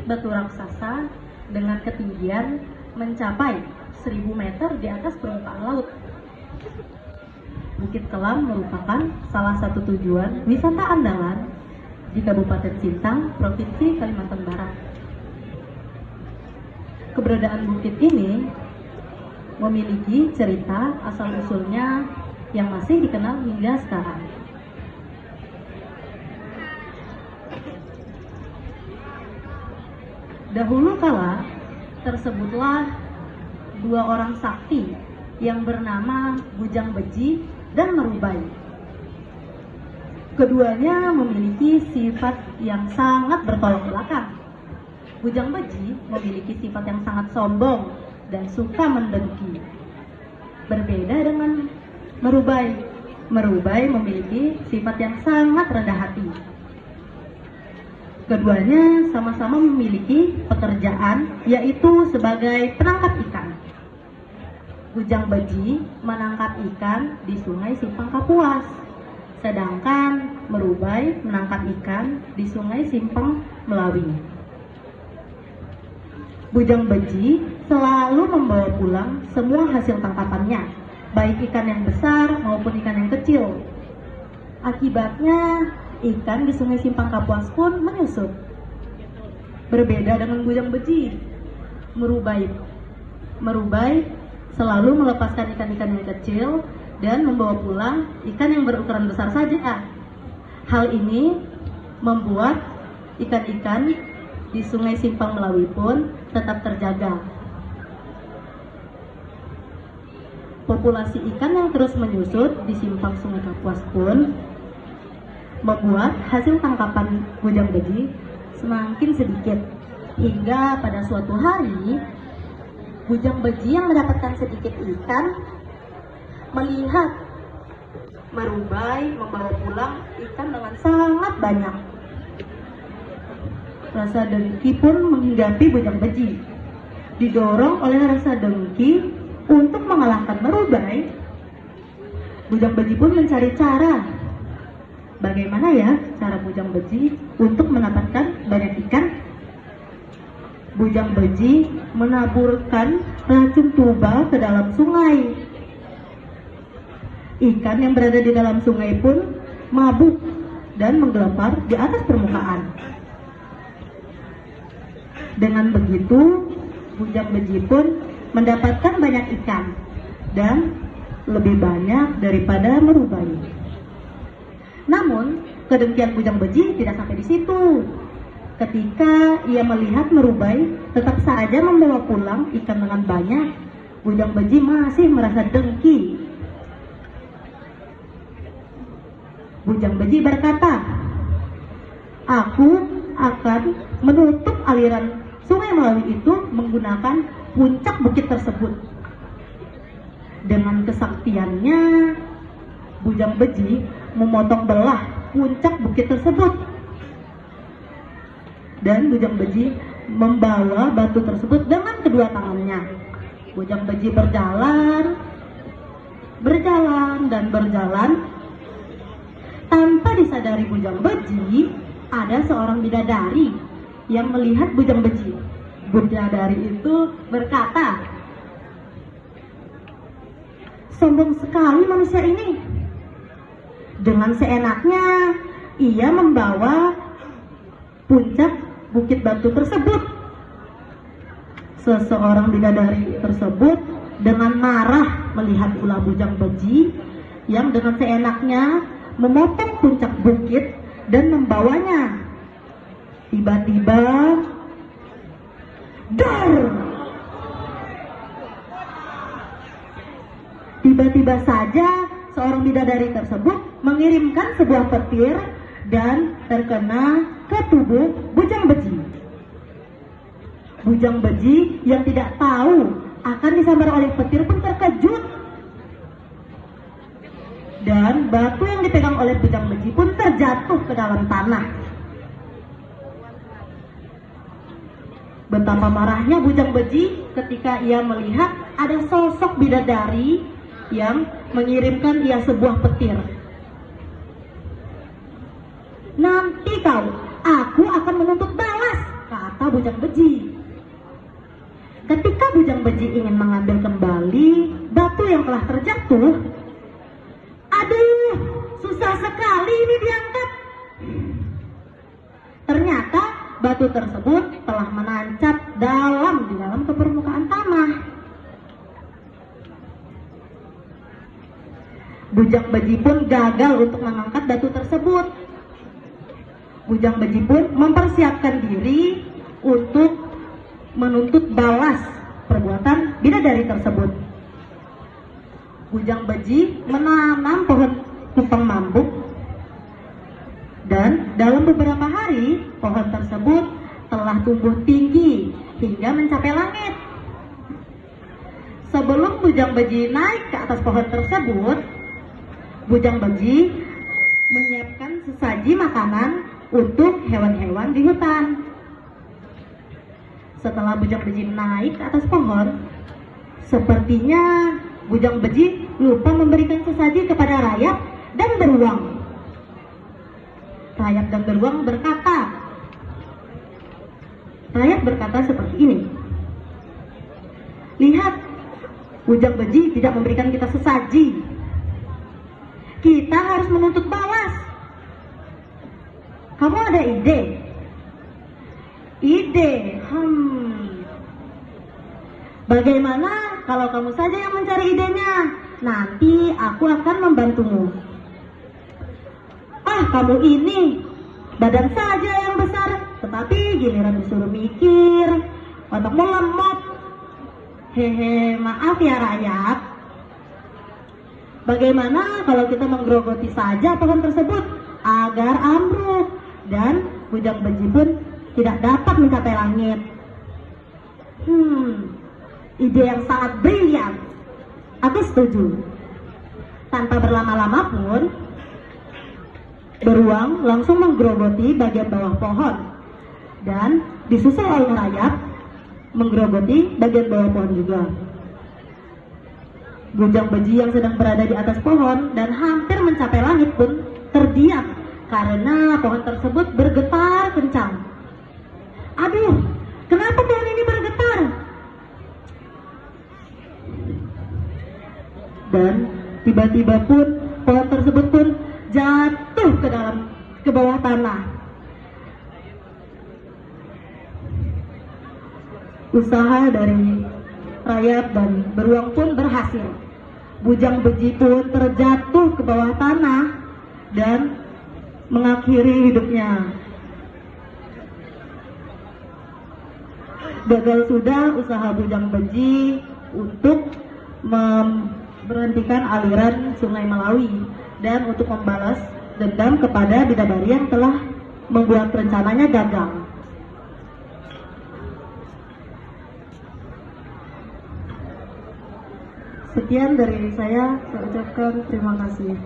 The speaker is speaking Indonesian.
batu raksasa dengan ketinggian mencapai 1000 meter di atas permukaan laut. Bukit Kelam merupakan salah satu tujuan wisata andalan di Kabupaten Sintang, Provinsi Kalimantan Barat. Keberadaan bukit ini memiliki cerita asal-usulnya yang masih dikenal hingga sekarang. Dahulu kala tersebutlah dua orang sakti yang bernama Bujang Beji dan Merubai. Keduanya memiliki sifat yang sangat bertolak belakang. Bujang Beji memiliki sifat yang sangat sombong dan suka mendengki. Berbeda dengan Merubai. Merubai memiliki sifat yang sangat rendah hati. Keduanya sama-sama memiliki pekerjaan, yaitu sebagai penangkap ikan. Bujang Beji menangkap ikan di Sungai Simpang Kapuas, sedangkan Merubai menangkap ikan di Sungai Simpang Melawi. Bujang Beji selalu membawa pulang semua hasil tangkapannya, baik ikan yang besar maupun ikan yang kecil. Akibatnya, ikan di Sungai Simpang Kapuas pun menyusut. Berbeda dengan Bujang Beji, Merubai selalu melepaskan ikan-ikan yang kecil dan membawa pulang ikan yang berukuran besar saja. Hal ini membuat ikan-ikan di Sungai Simpang Melawi pun tetap terjaga. Populasi ikan yang terus menyusut di simpang Sungai Kapuas pun membuat hasil tangkapan Bujang Beji semakin sedikit, hingga pada suatu hari Bujang Beji yang mendapatkan sedikit ikan melihat Merubai membawa pulang ikan dengan sangat banyak. Rasa dengki pun menghinggapi Bujang Beji. Didorong oleh rasa dengki untuk mengalahkan Merubai, Bujang Beji pun mencari cara. Bagaimana ya cara Bujang Beji untuk mendapatkan banyak ikan? Bujang Beji menaburkan racun tuba ke dalam sungai. Ikan yang berada di dalam sungai pun mabuk dan menggelepar di atas permukaan. Dengan begitu, Bujang Beji pun mendapatkan banyak ikan dan lebih banyak daripada Merubai. Namun, kedengkian Bujang Beji tidak sampai di situ. Ketika ia melihat Merubai tetap saja membawa pulang ikan dengan banyak, Bujang Beji masih merasa dengki. Bujang Beji berkata, "Aku akan menutup aliran Sungai Melawi itu menggunakan puncak bukit tersebut." Dengan kesaktiannya, Bujang Beji memotong belah puncak bukit tersebut. Dan Bujang Beji membawa batu tersebut dengan kedua tangannya. Bujang Beji berjalan. Tanpa disadari Bujang Beji, ada seorang bidadari yang melihat Bujang Beji. Bidadari itu berkata, "Sombong sekali manusia ini. Dengan seenaknya ia membawa puncak bukit batu tersebut." Seseorang bidadari tersebut dengan marah melihat ulah Bujang Beji yang dengan seenaknya memotong puncak bukit dan membawanya. Tiba-tiba, dar! Tiba-tiba saja seorang bidadari tersebut mengirimkan sebuah petir dan terkena ke tubuh Bujang Beji. Bujang Beji yang tidak tahu akan disambar oleh petir pun terkejut. Dan batu yang dipegang oleh Bujang Beji pun terjatuh ke dalam tanah. Betapa marahnya Bujang Beji ketika ia melihat ada sosok bidadari yang mengirimkan ia sebuah petir. "Nanti kau, aku akan menuntut balas," kata kata Bujang Beji. Ketika Bujang Beji ingin mengambil kembali batu yang telah terjatuh, aduh, susah sekali ini diangkat. Ternyata batu tersebut telah menancap di dalam ke permukaan tanah. Bujang Beji pun gagal untuk mengangkat batu tersebut. Bujang Beji pun mempersiapkan diri untuk menuntut balas perbuatan bidadari tersebut. Bujang Beji menanam pohon tumpang mambuk, dan dalam beberapa hari pohon tersebut telah tumbuh tinggi hingga mencapai langit. Sebelum Bujang Beji naik ke atas pohon tersebut, Bujang Beji menyiapkan sesaji makanan untuk hewan-hewan di hutan. Setelah Bujang Beji naik ke atas pohon, sepertinya Bujang Beji lupa memberikan sesaji kepada rayap dan beruang. Rayap dan beruang berkata seperti ini, "Lihat, Bujang Beji tidak memberikan kita sesaji. Kita harus menuntut balas. Kamu ada ide?" Ide? Bagaimana kalau kamu saja yang mencari idenya? Nanti aku akan membantumu. Ah, kamu ini badan saja yang besar, tetapi giliran disuruh mikir, otakmu lemot. Hehe, maaf ya rakyat. Bagaimana kalau kita menggerogoti saja pohon tersebut agar ambruk dan Bujang Beji pun tidak dapat mencapai langit? Ide yang sangat brilian. Aku setuju. Tanpa berlama-lama pun, beruang langsung menggerogoti bagian bawah pohon, dan disusul oleh rayap menggerogoti bagian bawah pohon juga. Bujang Beji yang sedang berada di atas pohon dan hampir mencapai langit pun terdiam karena pohon tersebut bergetar kencang. Aduh, kenapa pohon ini bergetar? Dan tiba-tiba pun pohon tersebut pun jatuh ke bawah tanah. Usaha dari rayap dan beruang pun berhasil. Bujang Beji pun terjatuh ke bawah tanah dan mengakhiri hidupnya. Gagal sudah usaha Bujang Beji untuk memberhentikan aliran Sungai Melawi dan untuk membalas dendam kepada bidadari yang telah membuat rencananya gagal. Sekian dari saya ucapkan terima kasih.